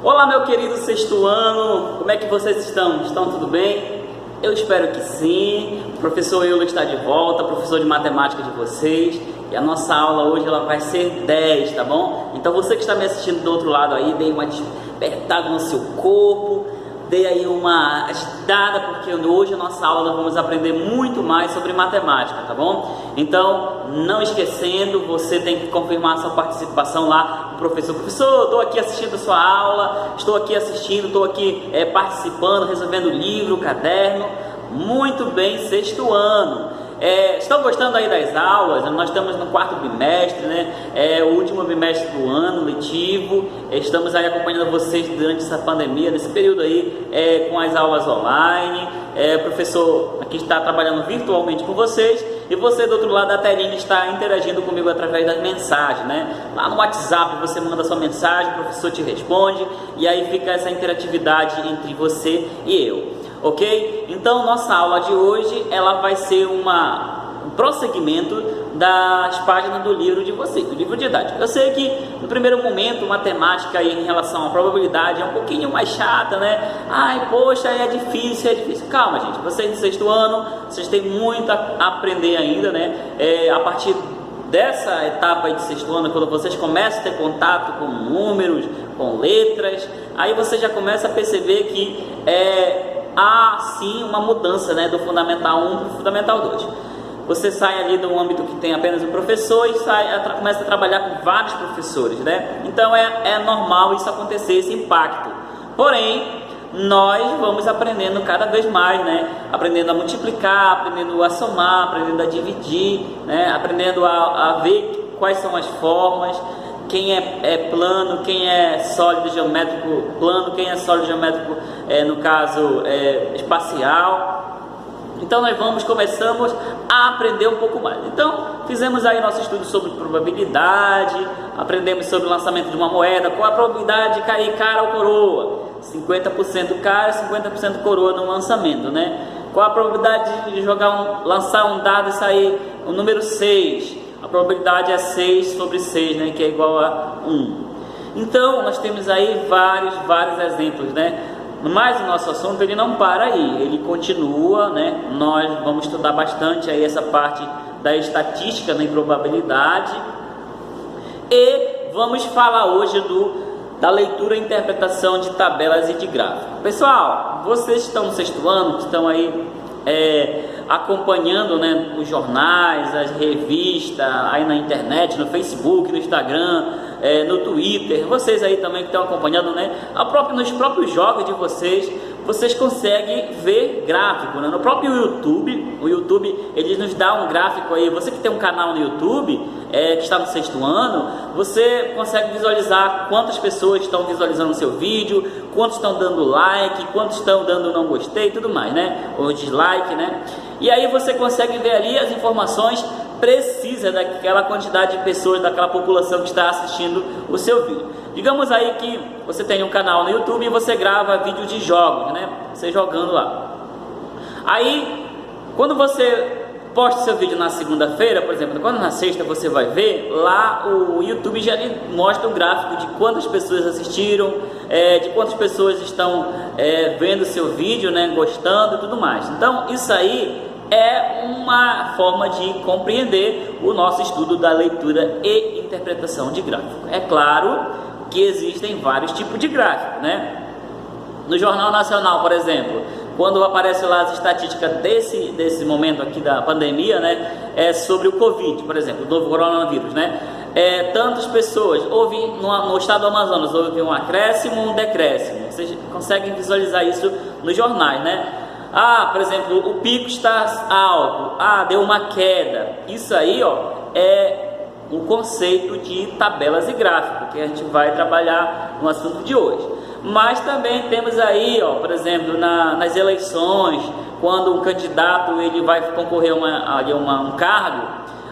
Olá, meu querido sexto ano, como é que vocês estão? Estão tudo bem? Eu espero que sim. O professor Euler está de volta, professor de matemática de vocês. E a nossa aula hoje ela vai ser 10, tá bom? Então você que está me assistindo do outro lado aí, dê uma despertada no seu corpo, dê aí uma agitada, porque hoje a nossa aula nós vamos aprender muito mais sobre matemática, tá bom? Então, não esquecendo, você tem que confirmar a sua participação lá no professor. Professor, estou aqui assistindo a sua aula, estou aqui assistindo, estou aqui participando, resolvendo o livro, o caderno. Muito bem, sexto ano. Estão gostando aí das aulas? Nós estamos no quarto bimestre, né? O último bimestre do ano letivo. Estamos aí acompanhando vocês durante essa pandemia, nesse período aí, com as aulas online. O professor aqui está trabalhando virtualmente com vocês e você do outro lado da telinha está interagindo comigo através das mensagens, né? Lá no WhatsApp você manda sua mensagem, o professor te responde e aí fica essa interatividade entre você e eu. Ok? Então nossa aula de hoje ela vai ser um prosseguimento das páginas do livro de vocês, do livro didático. Eu sei que no primeiro momento matemática aí, em relação à probabilidade é um pouquinho mais chata, né? Ai, poxa, é difícil, é difícil. Calma, gente, vocês no sexto ano, vocês têm muito a aprender ainda, né? A partir dessa etapa aí de sexto ano, quando vocês começam a ter contato com números, com letras, aí você já começa a perceber que há sim uma mudança, né, do Fundamental 1 para o Fundamental 2. Você sai ali do âmbito que tem apenas um professor e começa a trabalhar com vários professores, né? Então é normal isso acontecer, esse impacto. Porém, nós vamos aprendendo cada vez mais, né? Aprendendo a multiplicar, aprendendo a somar, aprendendo a dividir, né? Aprendendo a ver quais são as formas, quem é plano, quem é sólido geométrico plano, quem é sólido geométrico, no caso, espacial. Então nós começamos a aprender um pouco mais. Então fizemos aí nosso estudo sobre probabilidade, aprendemos sobre o lançamento de uma moeda, qual a probabilidade de cair cara ou coroa, 50% cara e 50% coroa no lançamento, né? Qual a probabilidade de lançar um dado e sair o número 6? A probabilidade é 6 sobre 6, né, que é igual a 1. Então, nós temos aí vários exemplos, né? Mas o nosso assunto ele não para aí, ele continua, né? Nós vamos estudar bastante aí essa parte da estatística na probabilidade e vamos falar hoje da leitura e interpretação de tabelas e de gráficos. Pessoal, vocês estão no sexto ano, que estão aí acompanhando, né, os jornais, as revistas, aí na internet, no Facebook, no Instagram, no Twitter, vocês aí também que estão acompanhando, né, nos próprios jogos de vocês conseguem ver gráfico, né? No próprio YouTube, o YouTube ele nos dá um gráfico aí. Você que tem um canal no YouTube, que está no sexto ano, você consegue visualizar quantas pessoas estão visualizando o seu vídeo, quantos estão dando like, quantos estão dando não gostei e tudo mais, né? Ou dislike, né? E aí você consegue ver ali as informações precisas daquela quantidade de pessoas, daquela população que está assistindo o seu vídeo. Digamos aí que você tem um canal no YouTube e você grava vídeo de jogos, né? Você jogando lá. Aí, quando você posta seu vídeo na segunda-feira, por exemplo, quando na sexta você vai ver, lá o YouTube já lhe mostra um gráfico de quantas pessoas assistiram, de quantas pessoas estão vendo o seu vídeo, né? Gostando e tudo mais. Então, isso aí é uma forma de compreender o nosso estudo da leitura e interpretação de gráfico. É claro que existem vários tipos de gráfico, né? No Jornal Nacional, por exemplo, quando aparece lá as estatísticas desse momento aqui da pandemia, né? Sobre o Covid, por exemplo, o novo coronavírus, né? Tantas pessoas, no estado do Amazonas, houve um acréscimo, um decréscimo. Vocês conseguem visualizar isso nos jornais, né? Por exemplo, o pico está alto, deu uma queda. Isso aí, é o conceito de tabelas e gráficos que a gente vai trabalhar no assunto de hoje. Mas também temos aí, por exemplo, nas eleições, quando um candidato ele vai concorrer a um cargo,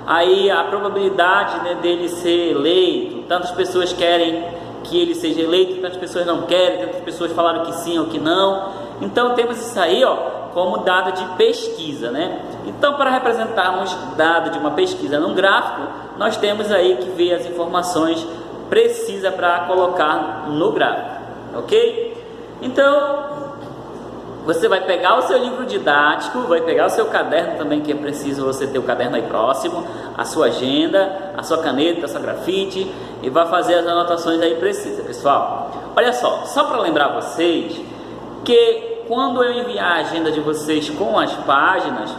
aí a probabilidade, né, dele ser eleito, tantas pessoas querem que ele seja eleito, tantas pessoas não querem, tantas pessoas falaram que sim ou que não. Então temos isso aí, como dado de pesquisa, né? Então, para representarmos dado de uma pesquisa num gráfico, nós temos aí que ver as informações precisas para colocar no gráfico. ok? Então, você vai pegar o seu livro didático, vai pegar o seu caderno também, que é preciso você ter o caderno aí próximo, a sua agenda, a sua caneta, a sua grafite, e vai fazer as anotações aí precisas, pessoal. Olha só para lembrar vocês que quando eu enviar a agenda de vocês com as páginas,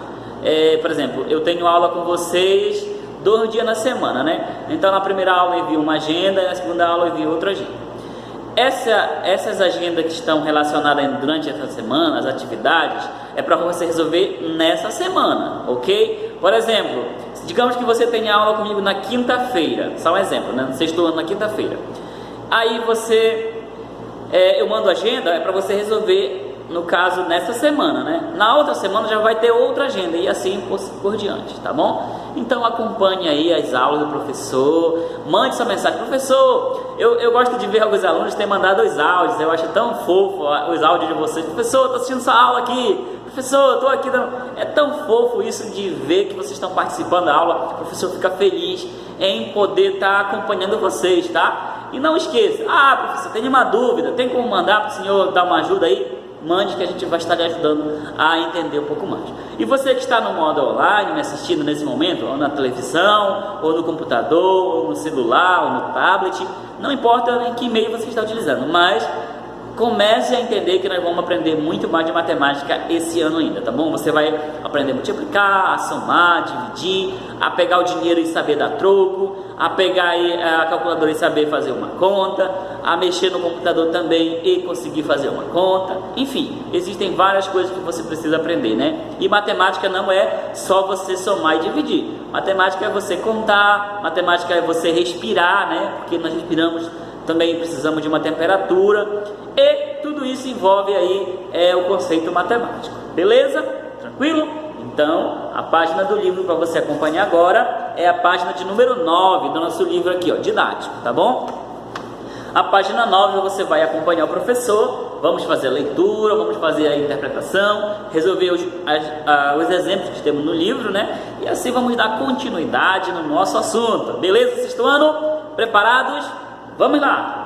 por exemplo, eu tenho aula com vocês 2 dias na semana, né? Então na primeira aula eu envio uma agenda e na segunda aula eu envio outra agenda. Essas agendas que estão relacionadas durante essa semana, as atividades, é para você resolver nessa semana, ok? Por exemplo, digamos que você tenha aula comigo na quinta-feira, só um exemplo, né? No sexto ano, na quinta-feira. Aí eu mando a agenda, é para você resolver, no caso, nessa semana, né? Na outra semana já vai ter outra agenda e assim por diante, tá bom? Então acompanhe aí as aulas do professor, mande sua mensagem. Professor, eu gosto de ver alguns alunos terem mandado os áudios, eu acho tão fofo os áudios de vocês. Professor, estou assistindo sua aula aqui. Professor, estou aqui dando... É tão fofo isso de ver que vocês estão participando da aula. O professor fica feliz em poder estar acompanhando vocês, tá? E não esqueça, professor, tem uma dúvida, tem como mandar para o senhor dar uma ajuda aí? Mande que a gente vai estar lhe ajudando a entender um pouco mais. E você que está no modo online, me assistindo nesse momento, ou na televisão, ou no computador, ou no celular, ou no tablet, não importa em que meio você está utilizando, mas comece a entender que nós vamos aprender muito mais de matemática esse ano ainda, tá bom? Você vai aprender a multiplicar, a somar, dividir, a pegar o dinheiro e saber dar troco, a pegar aí a calculadora e saber fazer uma conta, a mexer no computador também e conseguir fazer uma conta. Enfim, existem várias coisas que você precisa aprender, né? E matemática não é só você somar e dividir. Matemática é você contar, matemática é você respirar, né? Porque nós respiramos, também precisamos de uma temperatura, e tudo isso envolve aí o conceito matemático, beleza? Tranquilo? Então, a página do livro para você acompanhar agora é a página de número 9 do nosso livro aqui, ó, didático, tá bom? A página 9 você vai acompanhar o professor, vamos fazer a leitura, vamos fazer a interpretação, resolver os exemplos que temos no livro, né? E assim vamos dar continuidade no nosso assunto, beleza, sexto ano? Preparados? Vamos lá!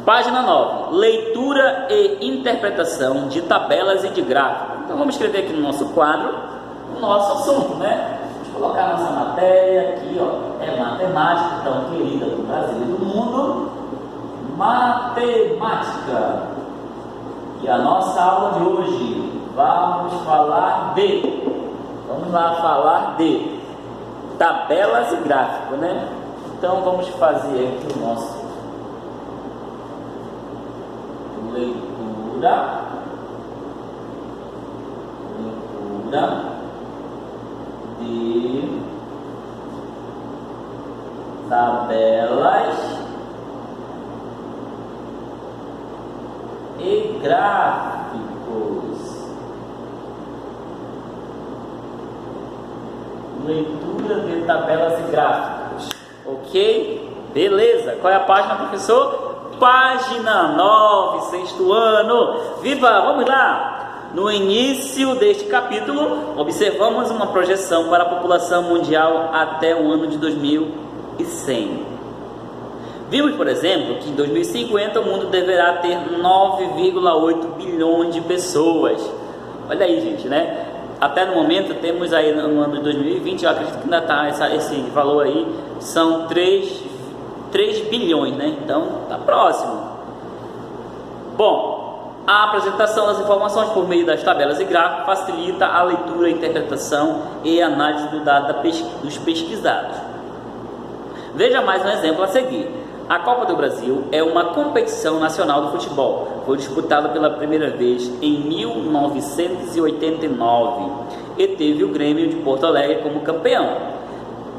Página 9, leitura e interpretação de tabelas e de gráficos. Então vamos escrever aqui no nosso quadro o nosso assunto, né? Vamos colocar nossa matéria aqui, ó, é matemática, então querida do Brasil e do mundo, matemática. E a nossa aula de hoje, vamos falar de tabelas e gráficos, né? Então vamos fazer aqui o nosso leitura de tabelas e gráficos. Leitura de tabelas e gráficos. Ok? Beleza. Qual é a página, professor? Página 9, sexto ano. Viva! Vamos lá! No início deste capítulo, observamos uma projeção para a população mundial até o ano de 2100. Vimos, por exemplo, que em 2050 o mundo deverá ter 9,8 bilhões de pessoas. Olha aí, gente, né? Até no momento temos aí no ano de 2020, eu acredito que ainda está esse valor aí, são 3 bilhões, né? Então está próximo. Bom, a apresentação das informações por meio das tabelas e gráficos facilita a leitura, interpretação e análise do dado dos pesquisados. Veja mais um exemplo a seguir. A Copa do Brasil é uma competição nacional do futebol. Foi disputada pela primeira vez em 1989 e teve o Grêmio de Porto Alegre como campeão.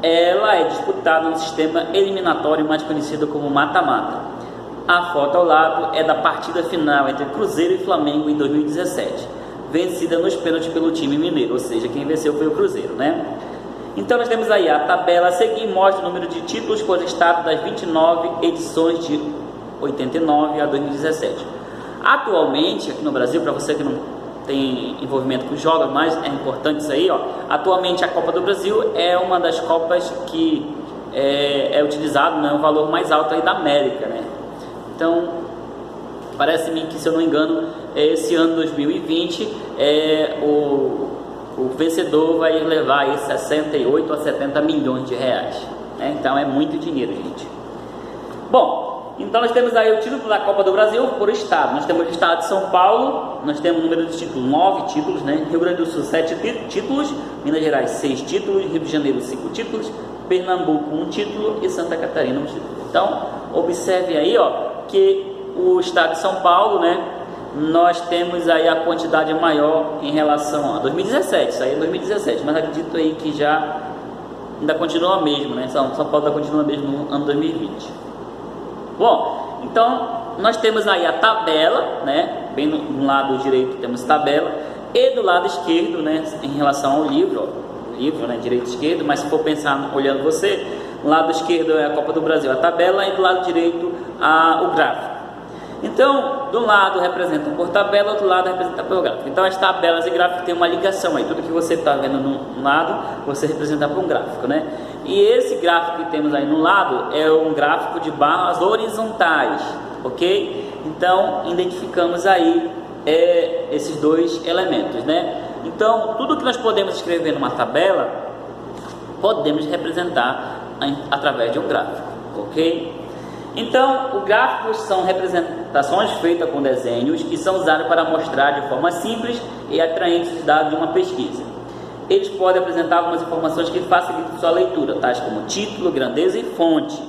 Ela é disputada no sistema eliminatório mais conhecido como mata-mata. A foto ao lado é da partida final entre Cruzeiro e Flamengo em 2017, vencida nos pênaltis pelo time mineiro, ou seja, quem venceu foi o Cruzeiro, né? Então nós temos aí a tabela a seguir, mostra o número de títulos conquistados das 29 edições de 89 a 2017. Atualmente, aqui no Brasil, para você que não tem envolvimento com jogos, mas é importante isso aí, ó. Atualmente a Copa do Brasil é uma das Copas que é utilizado, né, o valor mais alto aí da América, né? Então Parece-me que, se eu não me engano, esse ano 2020 o vencedor vai levar aí 68 a 70 milhões de reais, né? Então é muito dinheiro, gente. Bom, então nós temos aí o título da Copa do Brasil por estado. Nós temos o estado de São Paulo, nós temos o número de títulos, 9 títulos, né? Rio Grande do Sul, 7 títulos, Minas Gerais, 6 títulos, Rio de Janeiro, 5 títulos, Pernambuco, 1 título e Santa Catarina, 1 título. Então, observe aí, ó, que o estado de São Paulo, né, nós temos aí a quantidade maior em relação a 2017, isso aí é 2017, mas acredito aí que já ainda continua mesmo, né? São Paulo ainda continua mesmo no ano 2020. Bom, então nós temos aí a tabela, né? Bem no lado direito temos tabela, e do lado esquerdo, né, em relação ao livro, ó, livro, né, direito e esquerdo, mas se for pensar olhando você, no lado esquerdo é a Copa do Brasil, a tabela, e do lado direito o gráfico. Então, de um lado representa por tabela, do outro lado representa por gráfico. Então, as tabelas e gráficos têm uma ligação aí. Tudo que você está vendo no lado, você representa por um gráfico, né? E esse gráfico que temos aí no lado é um gráfico de barras horizontais, ok? Então, identificamos aí esses dois elementos, né? Então, tudo que nós podemos escrever numa tabela, podemos representar através de um gráfico, ok? Então, os gráficos são representações feitas com desenhos que são usados para mostrar de forma simples e atraente os dados de uma pesquisa. Eles podem apresentar algumas informações que facilitam sua leitura, tais como título, grandeza e fonte.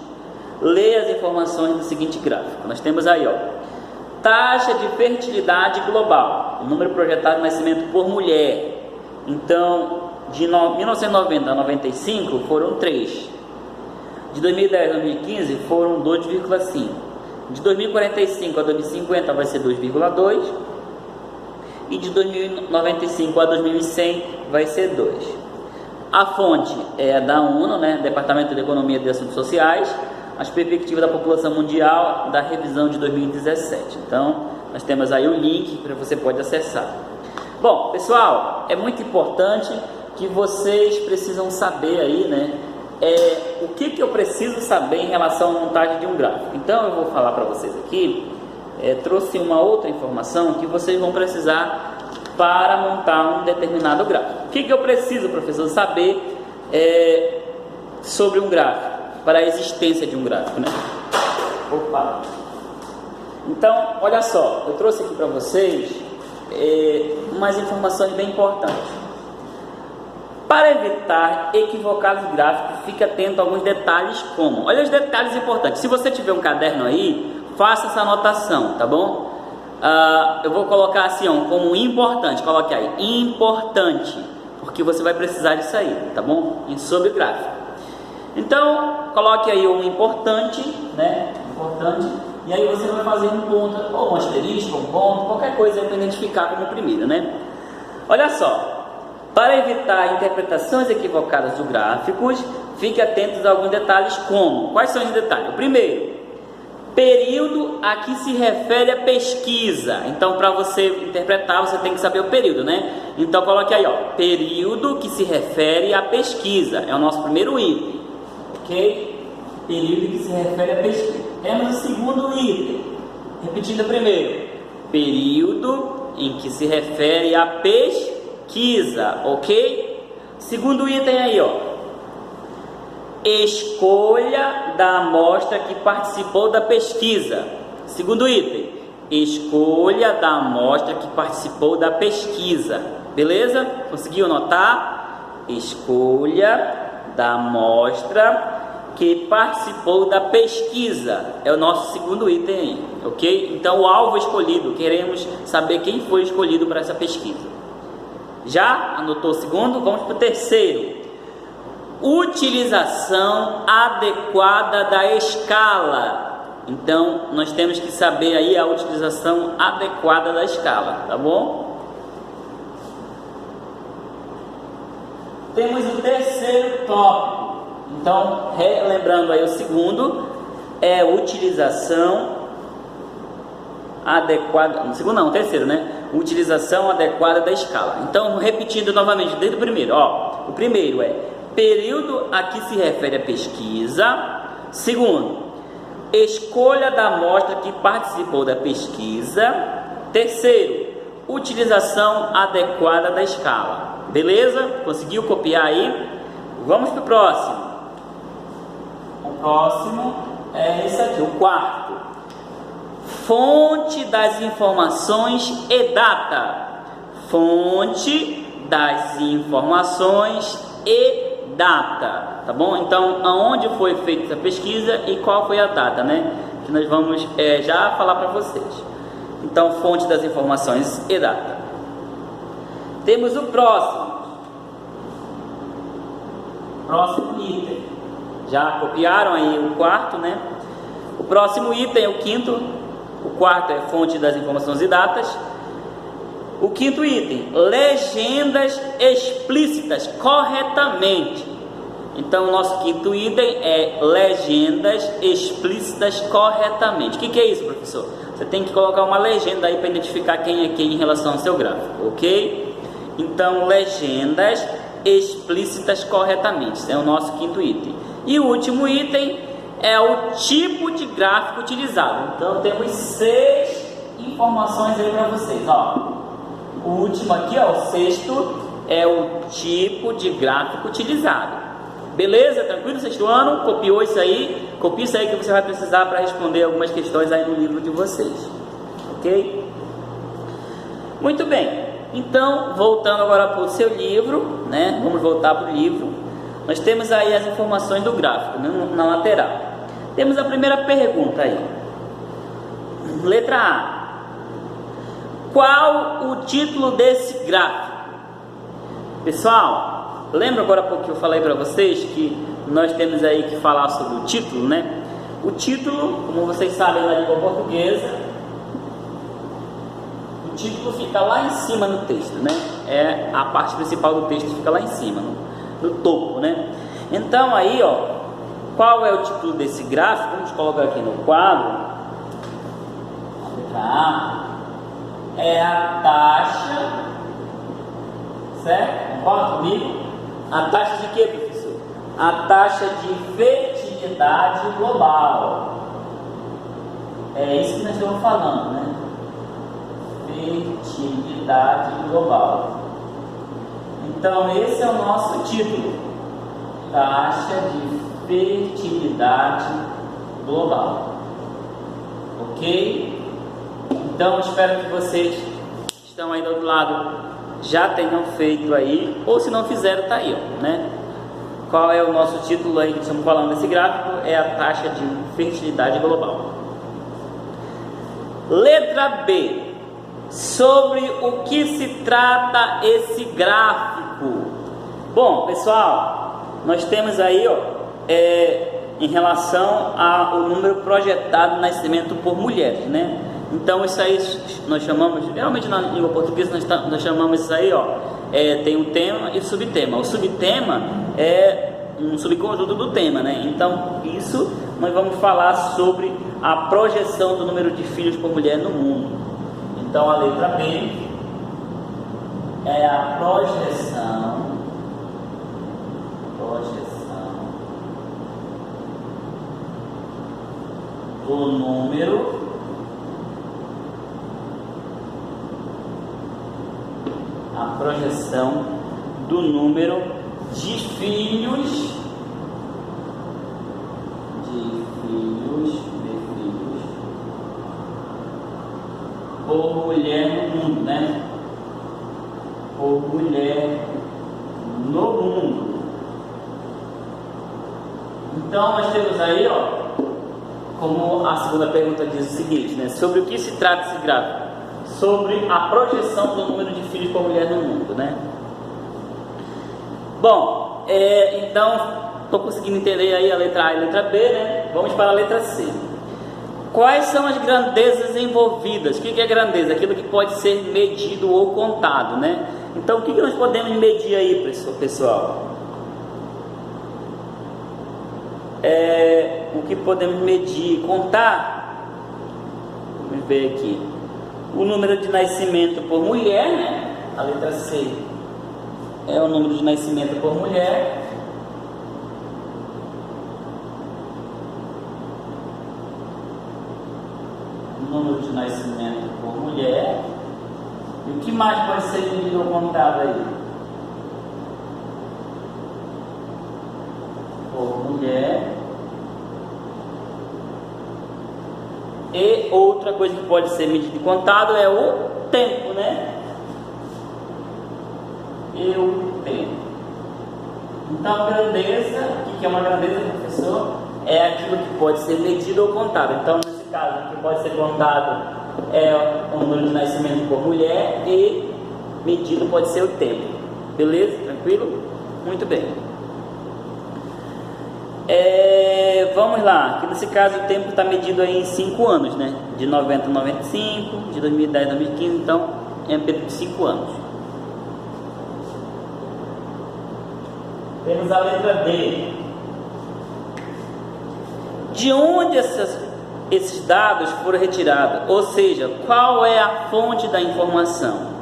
Leia as informações do seguinte gráfico. Nós temos aí, ó, taxa de fertilidade global, o número projetado de nascimento por mulher. Então, de 1990 a 95 foram 3. De 2010 a 2015 foram 2,5. De 2045 a 2050 vai ser 2,2. E de 2095 a 2100 vai ser 2. A fonte é da ONU, né? Departamento de Economia e de Assuntos Sociais. As perspectivas da população mundial da revisão de 2017. Então, nós temos aí o link que você pode acessar. Bom, pessoal, é muito importante que vocês precisam saber aí, né? O que eu preciso saber em relação à montagem de um gráfico. Então, eu vou falar para vocês aqui. Trouxe uma outra informação que vocês vão precisar para montar um determinado gráfico. O que eu preciso, professor, saber sobre um gráfico, para a existência de um gráfico, né? Opa! Então, olha só, eu trouxe aqui para vocês umas informações bem importantes. Para evitar equivocar os gráficos, fique atento a alguns detalhes como... Olha os detalhes importantes. Se você tiver um caderno aí, faça essa anotação, tá bom? Eu vou colocar assim, ó, como importante. Coloque aí, importante, porque você vai precisar disso aí, tá bom? Sobre gráfico. Então, coloque aí um importante, né? Importante. E aí você vai fazer um ponto, ou um asterisco, um ponto, qualquer coisa para identificar como primeiro, né? Olha só. Para evitar interpretações equivocadas dos gráficos, fique atento a alguns detalhes como... Quais são os detalhes? O primeiro, período a que se refere a pesquisa. Então, para você interpretar, você tem que saber o período, né? Então, coloque aí, ó, período que se refere à pesquisa. É o nosso primeiro item, ok? Período que se refere à pesquisa. Temos o segundo item, repetindo o primeiro, período em que se refere à pesquisa, ok? Segundo item aí, ó, escolha da amostra que participou da pesquisa. Segundo item, escolha da amostra que participou da pesquisa. Beleza? Conseguiu notar? Escolha da amostra que participou da pesquisa. É o nosso segundo item aí, ok? Então, o alvo escolhido, queremos saber quem foi escolhido para essa pesquisa. Já anotou o segundo? Vamos para o terceiro. Utilização adequada da escala. Então, nós temos que saber aí a utilização adequada da escala, tá bom? Temos o terceiro tópico. Então, relembrando aí o segundo, é utilização adequada, o segundo não, o terceiro, né? Utilização adequada da escala. Então, repetindo novamente, desde o primeiro, ó. O primeiro é período a que se refere a pesquisa. Segundo, escolha da amostra que participou da pesquisa. Terceiro, utilização adequada da escala. Beleza? Conseguiu copiar aí? Vamos para o próximo. O próximo é esse aqui, o quarto. Fonte das informações e data. Fonte das informações e data. Tá bom? Então, aonde foi feita essa pesquisa e qual foi a data, né? Que nós vamos já falar para vocês. Então, fonte das informações e data. Temos o próximo. Próximo item. Já copiaram aí o quarto, né? O próximo item é o quinto. O quarto é fonte das informações e datas. O quinto item, legendas explícitas corretamente. Então, o nosso quinto item é legendas explícitas corretamente. O que é isso, professor? Você tem que colocar uma legenda aí para identificar quem é quem em relação ao seu gráfico, ok? Então, legendas explícitas corretamente. Esse é o nosso quinto item. E o último item é o tipo de gráfico utilizado. Então, temos 6 informações aí para vocês, ó. O último aqui, ó, o sexto, é o tipo de gráfico utilizado. Beleza? Tranquilo? Sexto ano? Copiou isso aí? Copie isso aí que você vai precisar para responder algumas questões aí no livro de vocês. Ok? Muito bem. Então, voltando agora para o seu livro, né? Vamos voltar para o livro. Nós temos aí as informações do gráfico, né? Na lateral. Temos a primeira pergunta aí. Letra A. Qual o título desse gráfico? Pessoal, lembra agora há pouco que eu falei para vocês que nós temos aí que falar sobre o título, né? O título, como vocês sabem na língua portuguesa, o título fica lá em cima no texto, né? É a parte principal do texto, fica lá em cima, no topo, né? Então aí, ó, qual é o título desse gráfico? Vamos colocar aqui no quadro. Letra A. É a taxa, certo? Concorda comigo? A taxa de quê, professor? A taxa de fertilidade global. É isso que nós estamos falando, né? Fertilidade global. Então, esse é o nosso título. Taxa de fertilidade global. Ok? Então, espero que vocês que estão aí do outro lado já tenham feito aí, ou se não fizeram, tá aí, ó, né? Qual é o nosso título aí que estamos falando desse gráfico? É a taxa de fertilidade global. Letra B. Sobre o que se trata esse gráfico? Bom, pessoal, nós temos aí, ó, em relação ao número projetado de nascimento por mulheres, né? Então isso aí nós chamamos, realmente na língua portuguesa nós chamamos isso aí, ó, tem um tema e subtema. O subtema é um subconjunto do tema, né? Então isso nós vamos falar sobre a projeção do número de filhos por mulher no mundo. Então a letra B é a projeção do número de filhos por mulher no mundo, né? Por mulher no mundo. Então nós temos aí, ó, como a segunda pergunta diz o seguinte, né? Sobre o que se trata esse gráfico? Sobre a projeção do número de filhos por mulher no mundo, né? Bom, então estou conseguindo entender aí a letra A e a letra B, né? Vamos para a letra C. Quais são as grandezas envolvidas? O que é grandeza? Aquilo que pode ser medido ou contado, né? Então, o que nós podemos medir aí, pessoal? O que podemos medir, contar? Vamos ver aqui. O número de nascimento por mulher, né? A letra C é o número de nascimento por mulher. número de nascimento por mulher. E o que mais pode ser medido ou contado aí? Por mulher. E outra coisa que pode ser medido e contado é o tempo, né? E o tempo. Então, grandeza, o que é uma grandeza, professor? É aquilo que pode ser medido ou contado. Então, nesse caso, o que pode ser contado é o número de nascimento por mulher e medido pode ser o tempo. Beleza? Tranquilo? Muito bem. Vamos lá, que nesse caso o tempo está medido aí em 5 anos, né? De 90 a 95, de 2010 a 2015, então é um período de 5 anos. Temos a letra D. De onde esses dados foram retirados? Ou seja, qual é a fonte da informação?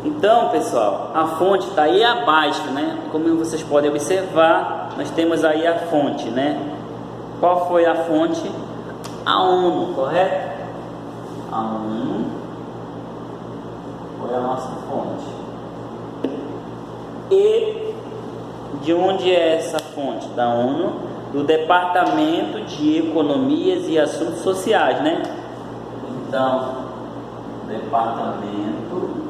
Então, pessoal, a fonte está aí abaixo, né? Como vocês podem observar, nós temos aí a fonte, né? Qual foi a fonte? A ONU, correto? A ONU foi a nossa fonte. E de onde é essa fonte da ONU? Do Departamento de Economias e Assuntos Sociais, né? Então, Departamento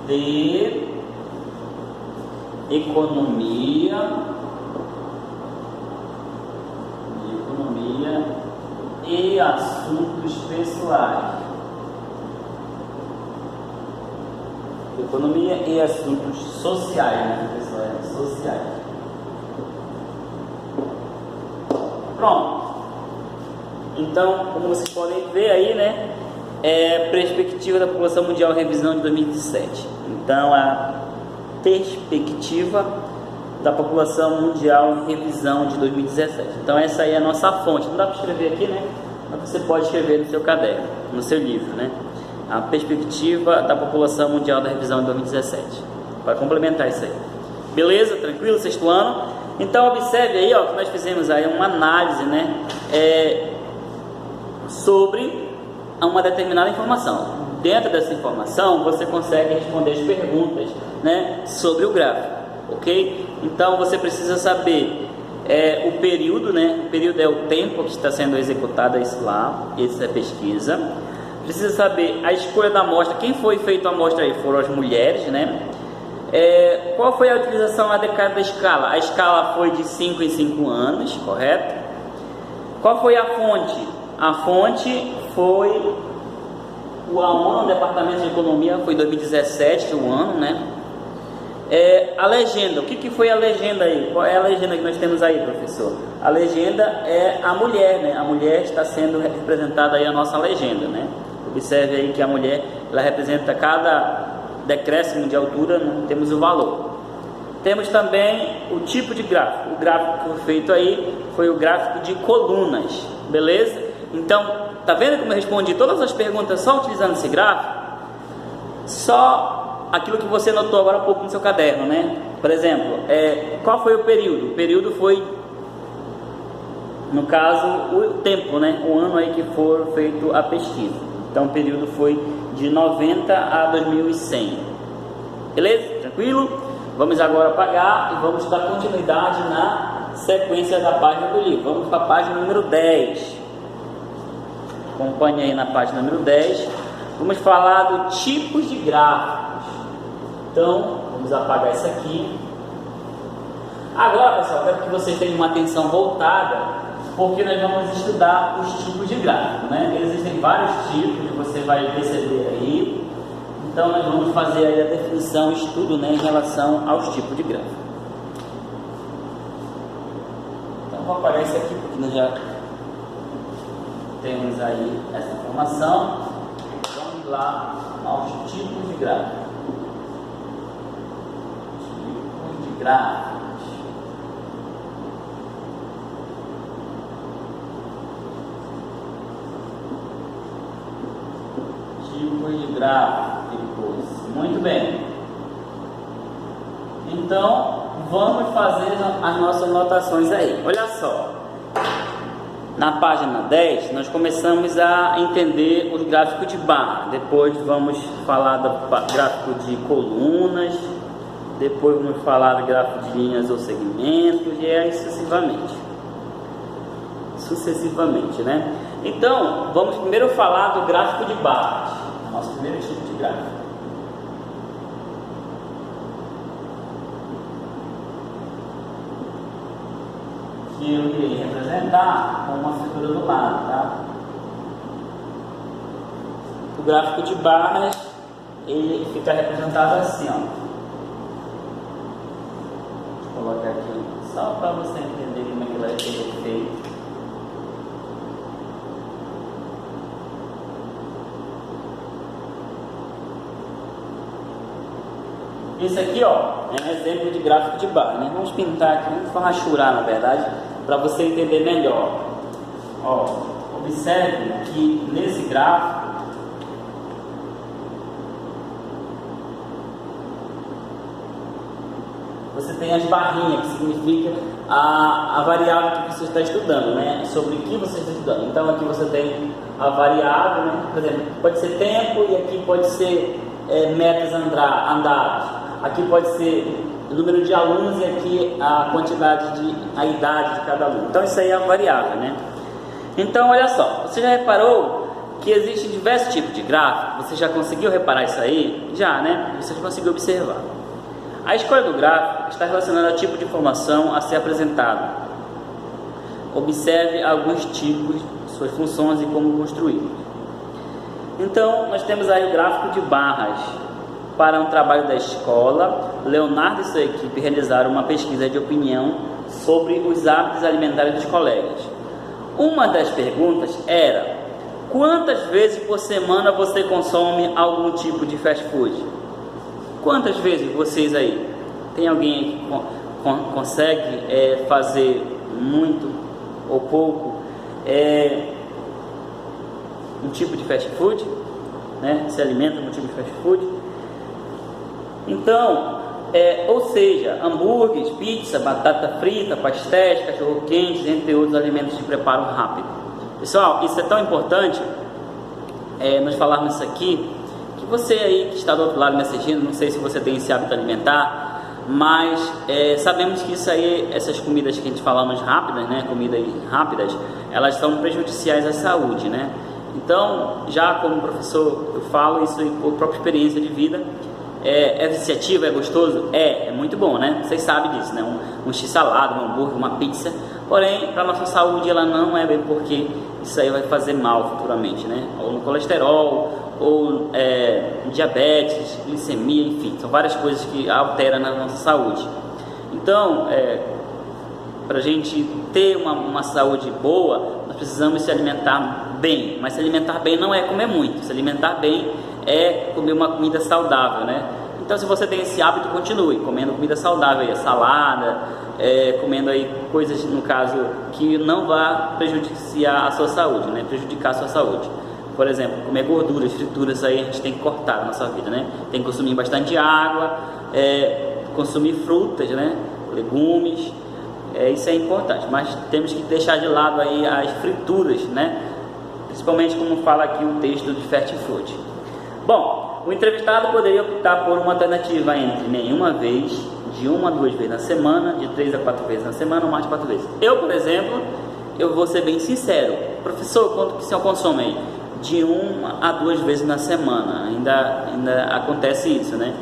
de Economia e Assuntos Pessoais. Economia e Assuntos Sociais, né, pessoal? Sociais. Pronto. Então, como vocês podem ver aí, né, perspectiva da população mundial, revisão de 2017. Então, a perspectiva da população mundial, revisão de 2017. Então, essa aí é a nossa fonte. Não dá para escrever aqui, né? Mas você pode escrever no seu caderno, no seu livro, né? A perspectiva da população mundial da revisão de 2017. Para complementar isso aí. Beleza? Tranquilo? Sexto ano? Então, observe aí, ó, que nós fizemos aí uma análise, né? Sobre uma determinada informação. Dentro dessa informação, você consegue responder as perguntas, né, sobre o gráfico, ok? Então, você precisa saber o período, né? O período é o tempo que está sendo executada isso lá, essa pesquisa. Precisa saber a escolha da amostra. Quem foi feito a amostra aí? Foram as mulheres, né? Qual foi a utilização adequada da escala? A escala foi de 5 em 5 anos, correto? Qual foi a fonte? A fonte foi o ONU, Departamento de Economia, foi 2017, o ano, né? A legenda, o que foi a legenda aí? Qual é a legenda que nós temos aí, professor? A legenda é a mulher, né? A mulher está sendo representada aí a nossa legenda, né? Observe aí que a mulher, ela representa cada decréscimo de altura, né? Temos o valor. Temos também o tipo de gráfico. O gráfico que foi feito aí foi o gráfico de colunas, beleza? Então, tá vendo como eu respondi todas as perguntas só utilizando esse gráfico? Só aquilo que você notou agora há pouco no seu caderno, né? Por exemplo, qual foi o período? O período foi, no caso, o tempo, né? O ano aí que foi feito a pesquisa. Então, o período foi de 90 a 2100. Beleza? Tranquilo? Vamos agora apagar e vamos dar continuidade na sequência da página do livro. Vamos para a página número 10. Acompanhe aí na página número 10. Vamos falar do tipos de gráficos. Então, vamos apagar isso aqui. Agora, pessoal, quero que vocês tenham uma atenção voltada, porque nós vamos estudar os tipos de gráfico, né? Existem vários tipos, você vai perceber aí. Então, nós vamos fazer aí a definição, estudo, né, em relação aos tipos de gráfico. Então, vou apagar isso aqui, porque nós já temos aí essa informação. Vamos lá aos tipos de gráfico. Tipos de gráficos. Tipos de gráficos. Muito bem. Então, vamos fazer as nossas anotações aí. Olha só, na página 10 nós começamos a entender os gráficos de barra, depois vamos falar do gráfico de colunas, depois vamos falar do gráfico de linhas ou segmentos e aí sucessivamente, né? Então, vamos primeiro falar do gráfico de barras, nosso primeiro tipo de gráfico. Que eu irei representar com uma figura do lado, tá? O gráfico de barras, ele fica representado assim, ó. Vou colocar aqui só para você entender como é que vai ser feito. Esse aqui, ó, é um exemplo de gráfico de barra, né? Vamos pintar aqui, vamos farrachurar, na verdade, para você entender melhor. Ó, observe que nesse gráfico você tem as barrinhas, que significa a variável que você está estudando, né? Sobre o que você está estudando. Então aqui você tem a variável, né? Por exemplo, pode ser tempo e aqui pode ser metas andadas. Aqui pode ser o número de alunos e aqui a idade de cada aluno. Então isso aí é a variável, né? Então olha só, você já reparou que existem diversos tipos de gráfico? Você já conseguiu reparar isso aí? Já, né? Você já conseguiu observar. A escolha do gráfico está relacionada ao tipo de informação a ser apresentado. Observe alguns tipos, suas funções e como construí-los. Então nós temos aí o gráfico de barras. Para um trabalho da escola, Leonardo e sua equipe realizaram uma pesquisa de opinião sobre os hábitos alimentares dos colegas. Uma das perguntas era: quantas vezes por semana você consome algum tipo de fast food? Quantas vezes vocês aí? Tem alguém que consegue fazer muito ou pouco um tipo de fast food? Né? Se alimenta com um tipo de fast food? Então, ou seja, hambúrgueres, pizza, batata frita, pastéis, cachorro-quentes, entre outros alimentos de preparo rápido. Pessoal, isso é tão importante nós falarmos isso aqui, que você aí que está do outro lado me assistindo, não sei se você tem esse hábito alimentar, mas sabemos que isso aí, essas comidas que a gente falamos rápidas, né, comidas rápidas, elas são prejudiciais à saúde, né? Então, já como professor, eu falo isso por própria experiência de vida. É viciativo, é gostoso? É muito bom, né? Vocês sabem disso, né? Um x-salada, um hambúrguer, uma pizza. Porém, para a nossa saúde, ela não é bem, porque isso aí vai fazer mal futuramente, né? Ou no colesterol, ou diabetes, glicemia, enfim. São várias coisas que alteram na nossa saúde. Então, para a gente ter uma saúde boa, nós precisamos se alimentar bem. Mas se alimentar bem não é comer muito. Se alimentar bem é comer uma comida saudável, né? Então, se você tem esse hábito, continue comendo comida saudável, aí, salada, comendo aí coisas, no caso, que não vá prejudicar a sua saúde, né? Prejudicar a sua saúde. Por exemplo, comer gorduras, frituras, aí a gente tem que cortar na nossa vida, né? Tem que consumir bastante água, consumir frutas, né? Legumes, isso é importante. Mas temos que deixar de lado aí as frituras, né? Principalmente como fala aqui o texto de fast food. Bom, o entrevistado poderia optar por uma alternativa entre nenhuma vez, de 1 a 2 vezes na semana, de 3 a 4 vezes na semana ou mais de 4 vezes. Eu, por exemplo, eu vou ser bem sincero. Professor, quanto que o senhor consome aí? De 1 a 2 vezes na semana. Ainda acontece isso, né?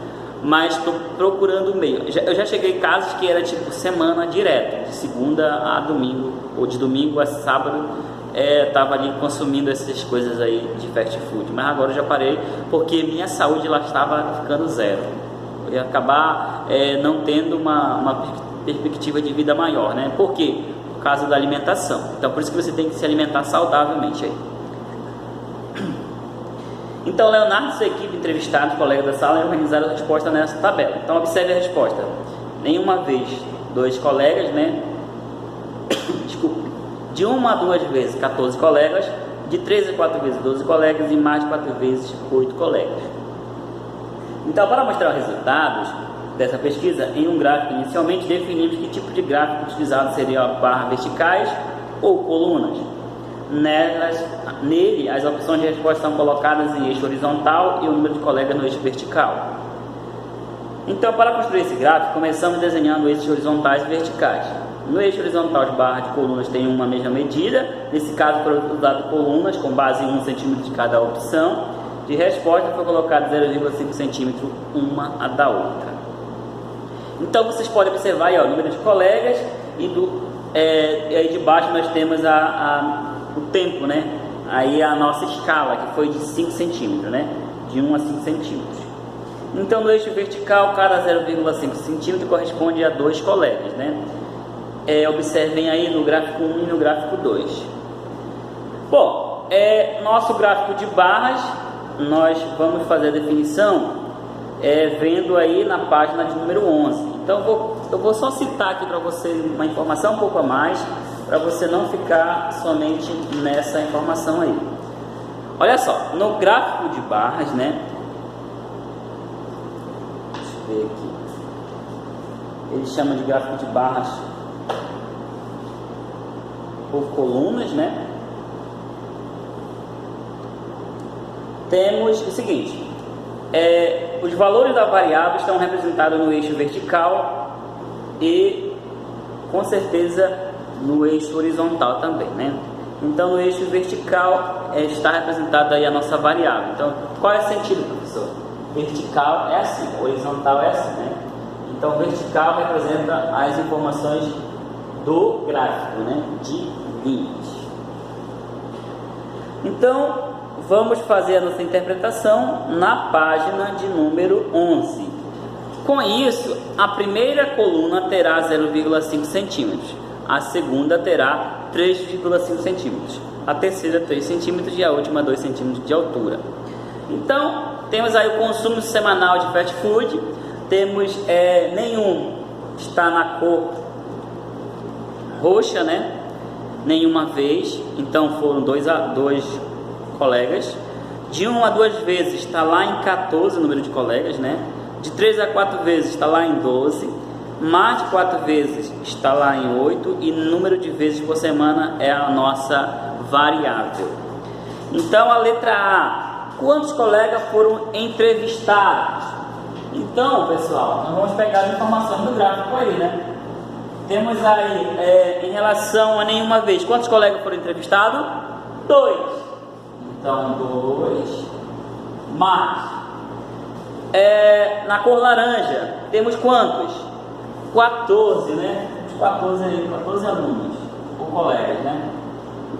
Mas estou procurando o meio. Eu já cheguei em casos que era tipo semana direto, de segunda a domingo, ou de domingo a sábado. Estava ali consumindo essas coisas aí de fast food, mas agora eu já parei porque minha saúde lá estava ficando zero. Eu ia acabar não tendo uma perspectiva de vida maior, né? Por quê? Por causa da alimentação. Então por isso que você tem que se alimentar saudavelmente aí. Então Leonardo e sua equipe, entrevistados, colegas da sala, organizaram a resposta nessa tabela. Então observe a resposta. Nenhuma vez 2 colegas, né? Desculpe. De 1 a 2 vezes 14 colegas, de 3 a 4 vezes 12 colegas e mais de 4 vezes 8 colegas. Então, para mostrar os resultados, dessa pesquisa, em um gráfico inicialmente definimos que tipo de gráfico utilizado seria barras verticais ou colunas. Nele, as opções de resposta são colocadas em eixo horizontal e o número de colegas no eixo vertical. Então, para construir esse gráfico, começamos desenhando eixos horizontais e verticais. No eixo horizontal, as barras de colunas têm uma mesma medida. Nesse caso, foram usadas colunas com base em 1 cm de cada opção. De resposta, foi colocado 0,5 cm uma a da outra. Então, vocês podem observar aí, ó, o número de colegas e aí de baixo nós temos o tempo, né? Aí a nossa escala, que foi de 5 centímetros, né? De 1 a 5 centímetros. Então, no eixo vertical, cada 0,5 centímetro corresponde a 2 colegas, né? Observem aí no gráfico 1 e no gráfico 2. Bom, nosso gráfico de barras, nós vamos fazer a definição vendo aí na página de número 11. Então, eu vou só citar aqui para você uma informação um pouco a mais, para você não ficar somente nessa informação aí. Olha só, no gráfico de barras, né? Deixa eu ver aqui. Ele chama de gráfico de barras por colunas, né? Temos o seguinte: os valores da variável estão representados no eixo vertical e, com certeza, no eixo horizontal também, né? Então, no eixo vertical está representada aí a nossa variável. Então, qual é o sentido, professor? Vertical é assim, horizontal é assim, né? Então, vertical representa as informações do gráfico, né? De linhas. Então, vamos fazer a nossa interpretação na página de número 11. Com isso, a primeira coluna terá 0,5 centímetros, a segunda terá 3,5 centímetros, a terceira 3 centímetros e a última 2 centímetros de altura. Então, temos aí o consumo semanal de fast food. Temos nenhum está na cor roxa, né? Nenhuma vez. Então foram dois colegas. De 1 a 2 vezes está lá em 14 o número de colegas, né? De 3 a 4 vezes está lá em 12. Mais de 4 vezes está lá em 8. E número de vezes por semana é a nossa variável. Então, a letra A. Quantos colegas foram entrevistados? Então, pessoal, nós vamos pegar as informações do gráfico aí, né? Temos aí, em relação a nenhuma vez, quantos colegas foram entrevistados? 2. Então, 2 mais. Na cor laranja, temos quantos? 14, né? 14 aí, 14 alunos, ou colegas, né?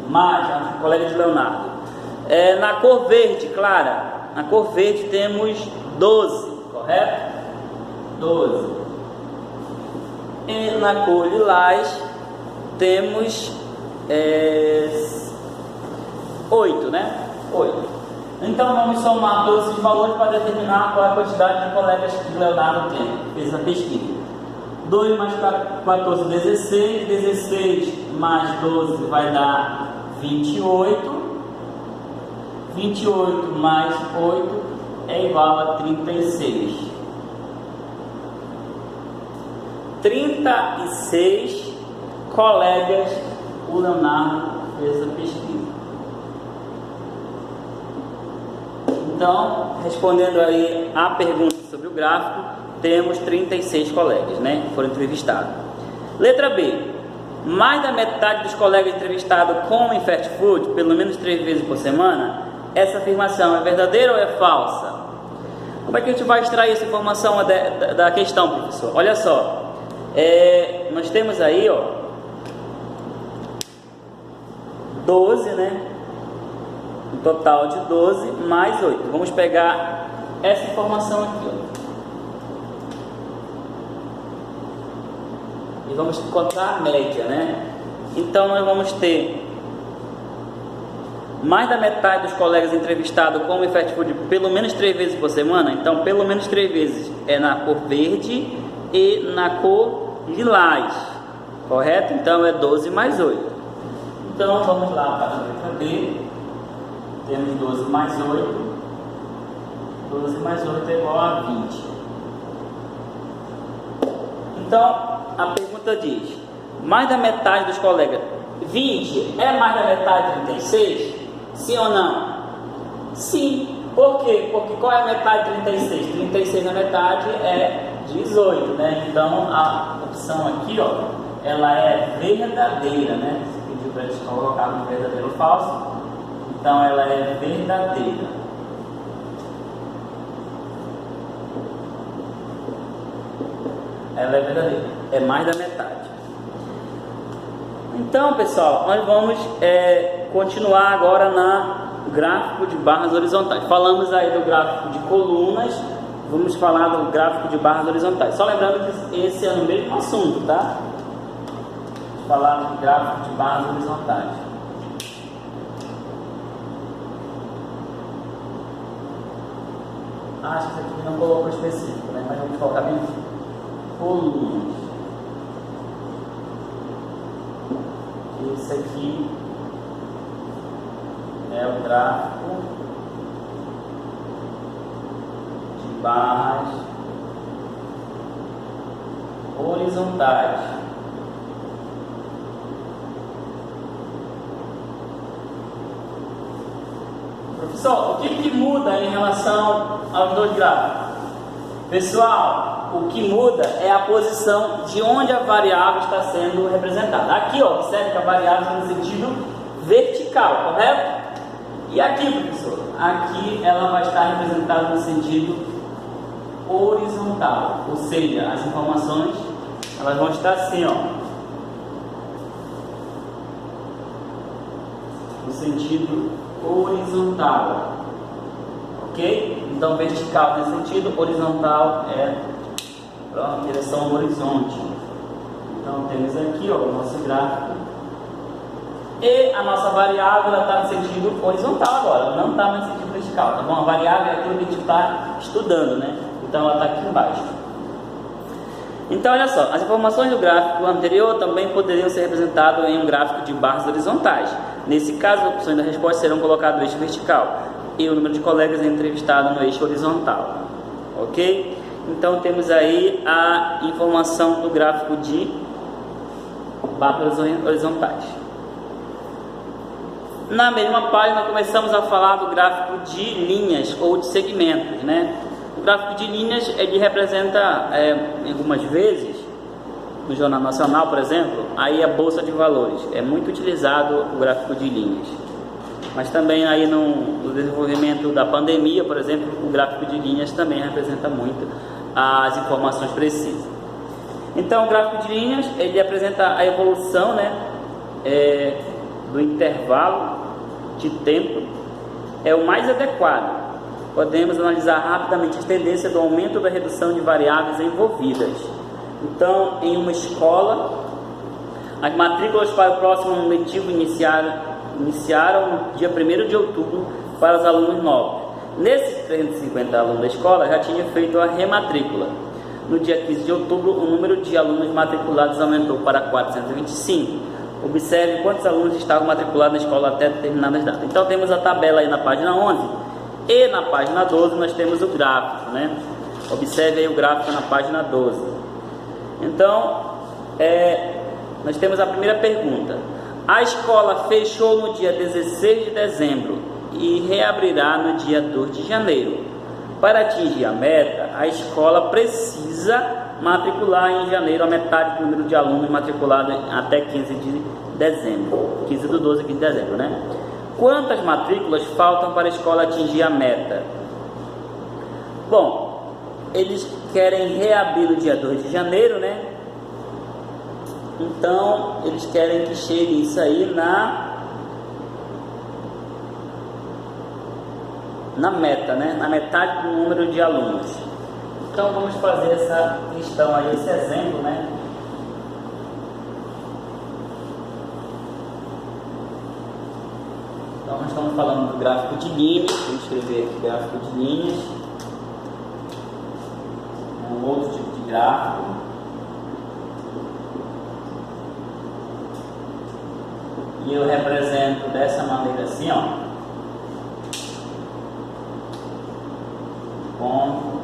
Mais, colega de Leonardo. Na cor verde, clara, na cor verde temos 12, correto? 12. E na cor lilás temos 8, né? 8. Então vamos somar todos esses valores para determinar qual é a quantidade de colegas que Leonardo fez a pesquisa. 2 mais 14, 16. 16 mais 12 vai dar 28. 28 mais 8 é igual a 36. 36 colegas o Leonardo fez a pesquisa. Então, respondendo aí a pergunta sobre o gráfico, temos 36 colegas, né, que foram entrevistados. Letra B. Mais da metade dos colegas entrevistados comem fast food pelo menos 3 vezes por semana. Essa afirmação é verdadeira ou é falsa? Como é que a gente vai extrair essa informação da questão, professor? Olha só. Nós temos aí, ó, 12, né? Um total de 12 mais 8. Vamos pegar essa informação aqui, ó, e vamos encontrar a média, né? Então nós vamos ter mais da metade dos colegas entrevistados comem fast food pelo menos 3 vezes por semana. Então, pelo menos 3 vezes é na cor verde e na cor lilás, correto? Então, é 12 mais 8. Então, vamos lá para a letra B. Temos 12 mais 8. 12 mais 8 é igual a 20. Então, a pergunta diz: mais da metade dos colegas, 20 é mais da metade de 36? Sim ou não? Sim. Por quê? Porque qual é a metade de 36? 36 na metade é 18, né? Então, a opção aqui, ó, ela é verdadeira, né? Você pediu para eles colocar no verdadeiro ou falso. Então, ela é verdadeira. Ela é verdadeira, é mais da metade. Então, pessoal, nós vamos continuar agora no gráfico de barras horizontais. Falamos aí do gráfico de colunas, vamos falar do gráfico de barras horizontais. Só lembrando que esse é no mesmo assunto, tá? Vamos falar do gráfico de barras horizontais. Acho que isso aqui não colocou específico, né? Mas vamos colocar bem colunas. Esse aqui é o gráfico de barras horizontais. Professor, o que muda em relação aos dois gráficos? Pessoal, o que muda é a posição de onde a variável está sendo representada. Aqui, ó, observe que a variável está no sentido vertical, correto? E aqui, professor? Aqui ela vai estar representada no sentido horizontal, ou seja, as informações elas vão estar assim, ó, no sentido horizontal, ok? Então vertical nesse sentido, horizontal é para a direção do horizonte. Então temos aqui, ó, o nosso gráfico e a nossa variável está no sentido horizontal agora, ela não está no sentido vertical, tá bom? A variável é aquilo que a gente está estudando, né? Então ela está aqui embaixo. Então olha só, as informações do gráfico anterior também poderiam ser representadas em um gráfico de barras horizontais. Nesse caso, as opções da resposta serão colocadas no eixo vertical e o número de colegas entrevistados no eixo horizontal, ok? Então temos aí a informação do gráfico de barras horizontais. Na mesma página começamos a falar do gráfico de linhas ou de segmentos, né? O gráfico de linhas ele representa, algumas vezes, no Jornal Nacional, por exemplo, aí a Bolsa de Valores. É muito utilizado o gráfico de linhas. Mas também aí no desenvolvimento da pandemia, por exemplo, o gráfico de linhas também representa muito as informações precisas. Então, o gráfico de linhas, ele apresenta a evolução, né, do intervalo de tempo, é o mais adequado. Podemos analisar rapidamente a tendência do aumento ou da redução de variáveis envolvidas. Então, em uma escola, as matrículas para o próximo ano letivo iniciaram no dia 1º de outubro para os alunos novos. Nesses 350 alunos da escola já tinha feito a rematrícula. No dia 15 de outubro, o número de alunos matriculados aumentou para 425. Observe quantos alunos estavam matriculados na escola até determinadas datas. Então, temos a tabela aí na página 11. E na página 12 nós temos o gráfico, né? Observe aí o gráfico na página 12. Então, nós temos a primeira pergunta. A escola fechou no dia 16 de dezembro e reabrirá no dia 2 de janeiro. Para atingir a meta, a escola precisa matricular em janeiro a metade do número de alunos matriculados até 15 de dezembro. 15 do 12 a 15 de dezembro, né? Quantas matrículas faltam para a escola atingir a meta? Bom, eles querem reabrir no dia 2 de janeiro, né? Então, eles querem que chegue isso aí na meta, né? Na metade do número de alunos. Então, vamos fazer essa questão aí, esse exemplo, né? Então, nós estamos falando do gráfico de linhas. Vamos escrever aqui gráfico de linhas. Um outro tipo de gráfico. E eu represento dessa maneira assim, ó. Ponto.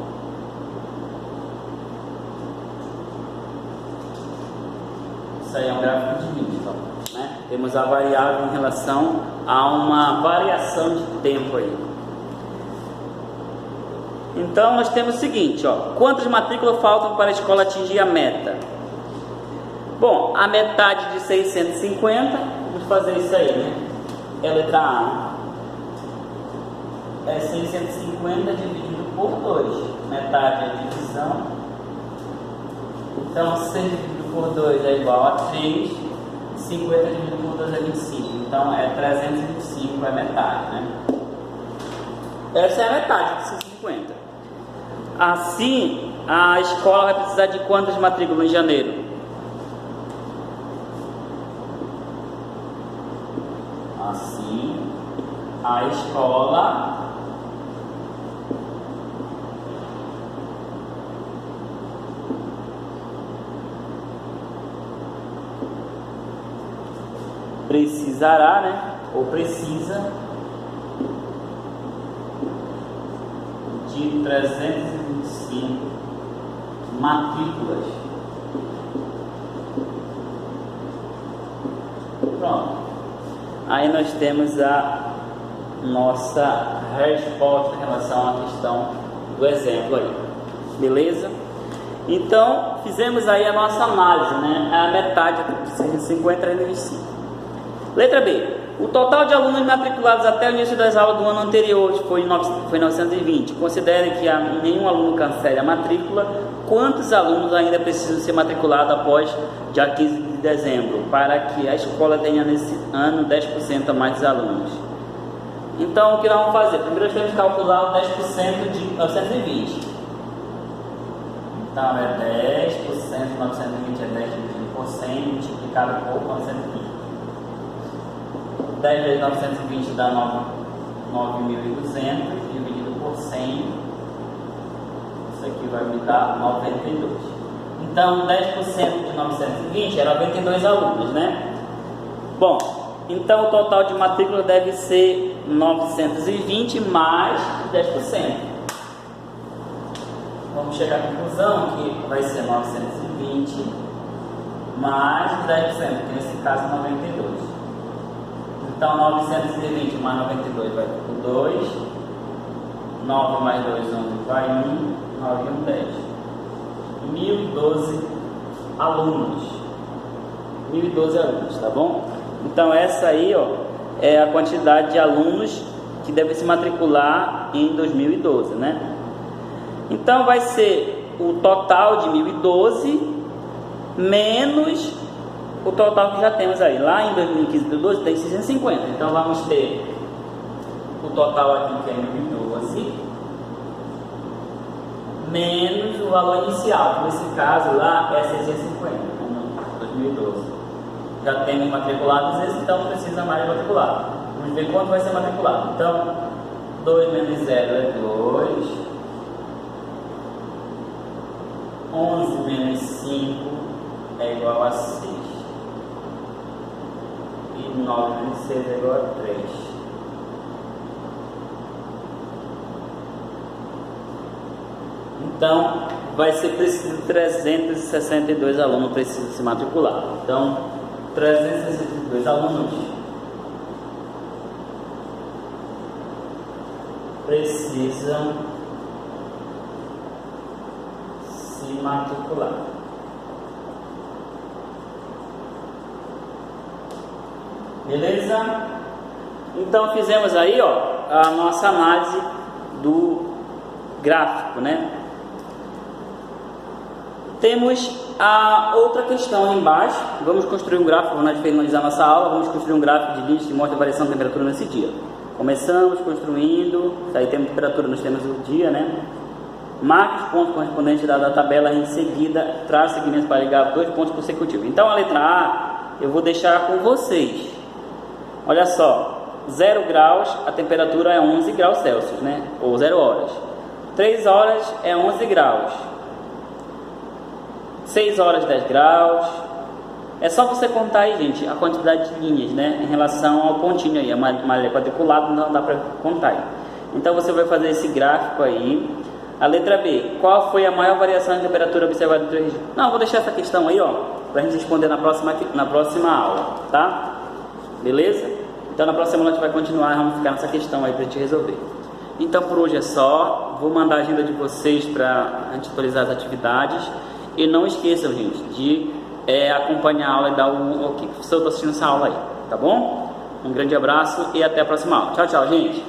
Isso aí é um gráfico de nível, né? Temos a variável em relação a uma variação de tempo aí. Então nós temos o seguinte, ó, quantas matrículas faltam para a escola atingir a meta? Bom, a metade de 650, vamos fazer isso aí, né? É a letra A. É 650 dividido por 2. Metade é a divisão. Então 100 dividido por 2 é igual a 3. 50 dividido por 2 é 25. Então é 325 é metade, né? Essa é a metade de 650. Assim, a escola vai precisar de quantas matrículas em janeiro? Assim, a escola precisará, né? Ou precisa de 325 matrículas. Pronto. Aí nós temos a nossa resposta em relação à questão do exemplo aí. Beleza? Então, fizemos aí a nossa análise, né? A metade de 650 é 325. Letra B. O total de alunos matriculados até o início das aulas do ano anterior foi 920. Considere que nenhum aluno cancele a matrícula. Quantos alunos ainda precisam ser matriculados após dia 15 de dezembro, para que a escola tenha nesse ano 10% a mais de alunos? Então, o que nós vamos fazer? Primeiro, nós temos que calcular o 10% de 920. Então, é 10%, 920 é 10 dividido por 100, multiplicado por 920. 10 vezes 920 dá 9.200, dividido por 100, isso aqui vai me dar 92. Então, 10% de 920 é 92 alunos, né? Bom, então o total de matrícula deve ser 920 mais 10%. Vamos chegar à conclusão que vai ser 920 mais 10%, que nesse caso é 92. Então 920 mais 92 vai por 2, 9 mais 2, 11 vai 1, 9 e 1, 10. 1012 alunos. 1012 alunos, tá bom? Então essa aí, ó, é a quantidade de alunos que devem se matricular em 2012, né? Então vai ser o total de 1012 menos o total que já temos aí. Lá em 2015 e 2012 tem 650. Então vamos ter o total aqui que é 1012 menos o valor inicial, que nesse caso lá é 650, como 2012. Já temos matriculados esse, então não precisa mais de matriculado. Vamos ver quanto vai ser matriculado. Então 2 menos 0 é 2, 11 menos 5 é igual a 6. 9 menos 6 é igual a 3. Então, vai ser preciso 362 alunos precisam se matricular. Então, 362 alunos precisam se matricular. Beleza? Então fizemos aí, ó, a nossa análise do gráfico, né? Temos a outra questão aí embaixo. Vamos construir um gráfico, vamos finalizar nossa aula. Vamos construir um gráfico de lixo que mostra a variação da temperatura nesse dia. Começamos construindo, aí temos temperatura, nós temos o dia, né? Marque os pontos correspondentes da tabela e em seguida traça segmentos para ligar 2 pontos consecutivos. Então a letra A eu vou deixar com vocês. Olha só, 0 graus, a temperatura é 11 graus Celsius, né? Ou 0 horas. 3 horas é 11 graus. 6 horas, 10 graus. É só você contar aí, gente, a quantidade de linhas, né? Em relação ao pontinho aí, a malha quadriculada não dá para contar aí. Então você vai fazer esse gráfico aí. A letra B, qual foi a maior variação de temperatura observada entre os regiões? Não, vou deixar essa questão aí, ó. para a gente responder na próxima aula, tá? Beleza? Então na próxima aula a gente vai continuar, vamos ficar nessa questão aí para a gente resolver. Então por hoje é só, vou mandar a agenda de vocês para a gente atualizar as atividades. E não esqueçam, gente, de acompanhar a aula e dar o ok se eu estou assistindo essa aula aí, tá bom? Um grande abraço e até a próxima aula. Tchau, tchau, gente!